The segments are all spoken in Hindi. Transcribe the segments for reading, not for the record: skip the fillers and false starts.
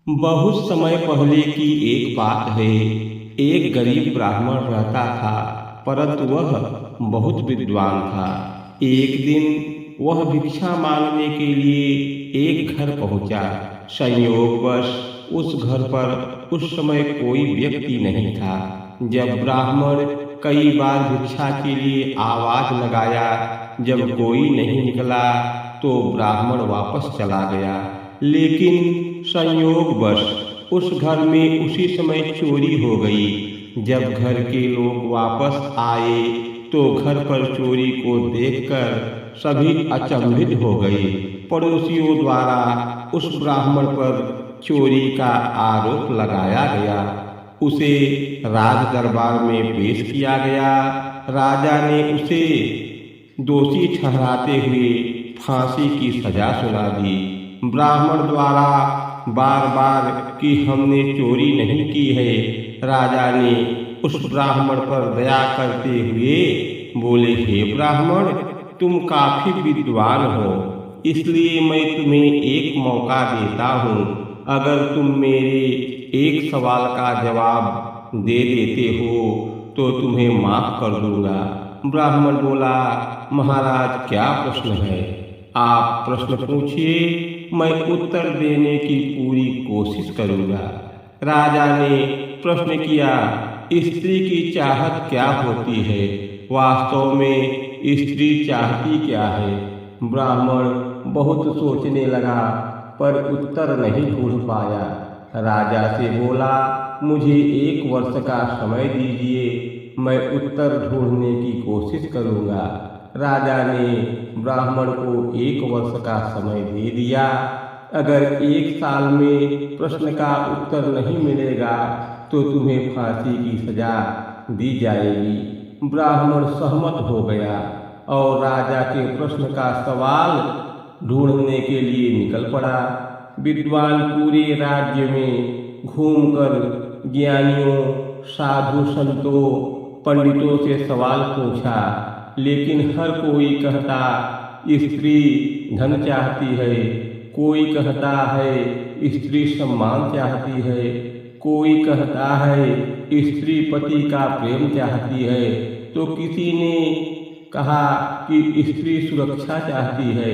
बहुत समय पहले की एक बात है। एक गरीब ब्राह्मण रहता था, परंतु वह बहुत विद्वान था। एक दिन वह भिक्षा मांगने के लिए एक घर पहुंचा। संयोगवश उस घर पर उस समय कोई व्यक्ति नहीं था। जब ब्राह्मण कई बार भिक्षा के लिए आवाज लगाया, जब कोई नहीं निकला तो ब्राह्मण वापस चला गया। लेकिन संयोगवश उस घर में उसी समय चोरी हो गई। जब घर के लोग वापस आए तो घर पर चोरी को देखकर सभी अचंभित हो गए। पड़ोसियों द्वारा उस ब्राह्मण पर चोरी का आरोप लगाया गया। उसे राज दरबार में पेश किया गया। राजा ने उसे दोषी ठहराते हुए फांसी की सजा सुना दी। ब्राह्मण द्वारा बार बार कि हमने चोरी नहीं की है, राजा ने उस ब्राह्मण पर दया करते हुए बोले, हे ब्राह्मण, तुम काफी विद्वान हो, इसलिए मैं तुम्हें एक मौका देता हूँ। अगर तुम मेरे एक सवाल का जवाब दे देते हो तो तुम्हें माफ कर दूंगा। ब्राह्मण बोला, महाराज, क्या प्रश्न है? आप प्रश्न पूछिए, मैं उत्तर देने की पूरी कोशिश करूंगा। राजा ने प्रश्न किया, स्त्री की चाहत क्या होती है? वास्तव में स्त्री चाहती क्या है? ब्राह्मण बहुत सोचने लगा पर उत्तर नहीं ढूंढ पाया। राजा से बोला, मुझे 1 वर्ष का समय दीजिए, मैं उत्तर ढूंढने की कोशिश करूंगा। राजा ने ब्राह्मण को 1 वर्ष का समय दे दिया। अगर 1 साल में प्रश्न का उत्तर नहीं मिलेगा तो तुम्हें फांसी की सजा दी जाएगी। ब्राह्मण सहमत हो गया और राजा के प्रश्न का सवाल ढूंढने के लिए निकल पड़ा। विद्वान पूरे राज्य में घूमकर ज्ञानियों, साधु संतों, पंडितों से सवाल पूछा, लेकिन हर कोई कहता स्त्री धन चाहती है, कोई कहता है स्त्री सम्मान चाहती है, कोई कहता है स्त्री पति का प्रेम चाहती है, तो किसी ने कहा कि स्त्री सुरक्षा चाहती है।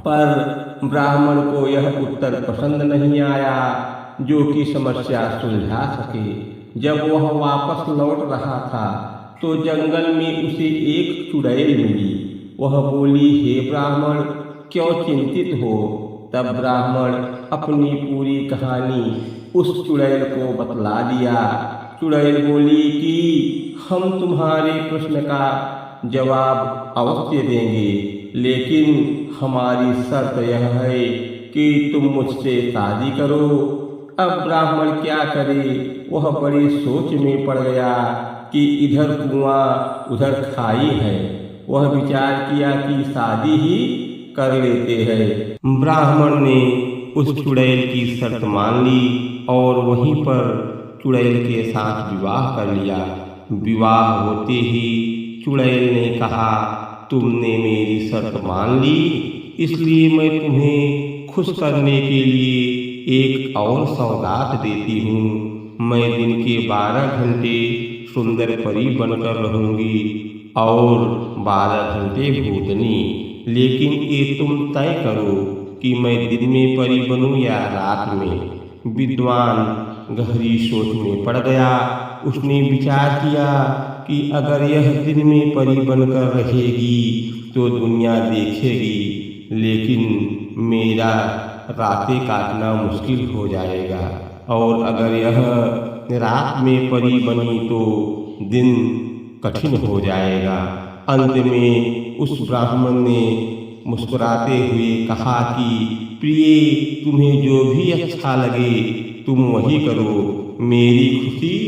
पर ब्राह्मण को यह उत्तर पसंद नहीं आया जो कि समस्या सुलझा सके। जब वह वापस लौट रहा था तो जंगल में उसे एक चुड़ैल मिली। वह बोली, हे ब्राह्मण, क्यों चिंतित हो? तब ब्राह्मण अपनी पूरी कहानी उस चुड़ैल को बतला दिया। चुड़ैल बोली कि हम तुम्हारे प्रश्न का जवाब अवश्य देंगे, लेकिन हमारी शर्त यह है कि तुम मुझसे शादी करो। अब ब्राह्मण क्या करे? वह बड़ी सोच में पड़ गया कि इधर कुआं उधर खाई है। वह विचार किया कि शादी ही कर लेते हैं। ब्राह्मण ने उस चुड़ैल की शर्त मान ली और वहीं पर चुड़ैल के साथ विवाह कर लिया। विवाह होते ही चुड़ैल ने कहा, तुमने मेरी शर्त मान ली, इसलिए मैं तुम्हें खुश करने के लिए एक और सौगात देती हूँ। मैं दिन के 12 घंटे सुंदर परी बनकर रहूंगी और 12 घंटे भूतनी। लेकिन ये तुम तय करो कि मैं दिन में परी बनूं या रात में। विद्वान गहरी सोच में पड़ गया। उसने विचार किया कि अगर यह दिन में परी बनकर रहेगी तो दुनिया देखेगी, लेकिन मेरा रातें काटना मुश्किल हो जाएगा, और अगर यह रात में परी बनी तो दिन कठिन हो जाएगा। अंत में उस ब्राह्मण ने मुस्कुराते हुए कहा कि प्रिय, तुम्हें जो भी अच्छा लगे तुम वही करो, मेरी खुशी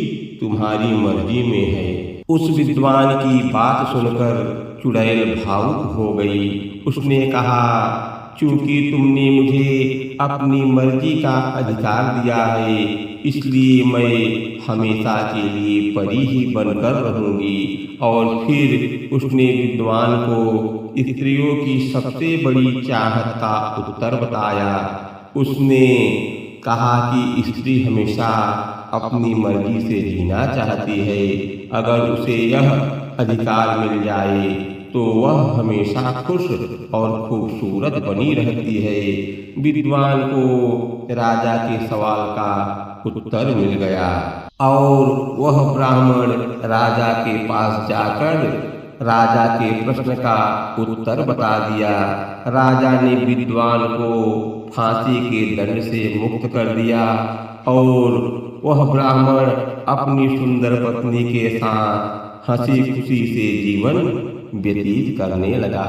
तुम्हारी मर्जी में है। उस विद्वान की बात सुनकर चुड़ैल भावुक हो गई। उसने कहा, चूंकि तुमने मुझे अपनी मर्जी का अधिकार दिया है, इसलिए मैं हमेशा के लिए परी ही बनकर रहूंगी। और फिर उसने विद्वान को स्त्रियों की सबसे बड़ी चाहत का उत्तर बताया। उसने कहा कि स्त्री हमेशा अपनी मर्जी से जीना चाहती है। अगर उसे यह अधिकार मिल जाए तो वह हमेशा खुश और खूबसूरत बनी रहती है। विद्वान को राजा के सवाल का उत्तर मिल गया और वह ब्राह्मण राजा के पास जाकर राजा के प्रश्न का उत्तर बता दिया। राजा ने विद्वान को फांसी के दंड से मुक्त कर दिया और वह ब्राह्मण अपनी सुंदर पत्नी के साथ हंसी खुशी से जीवन व्यतीत करने लगा।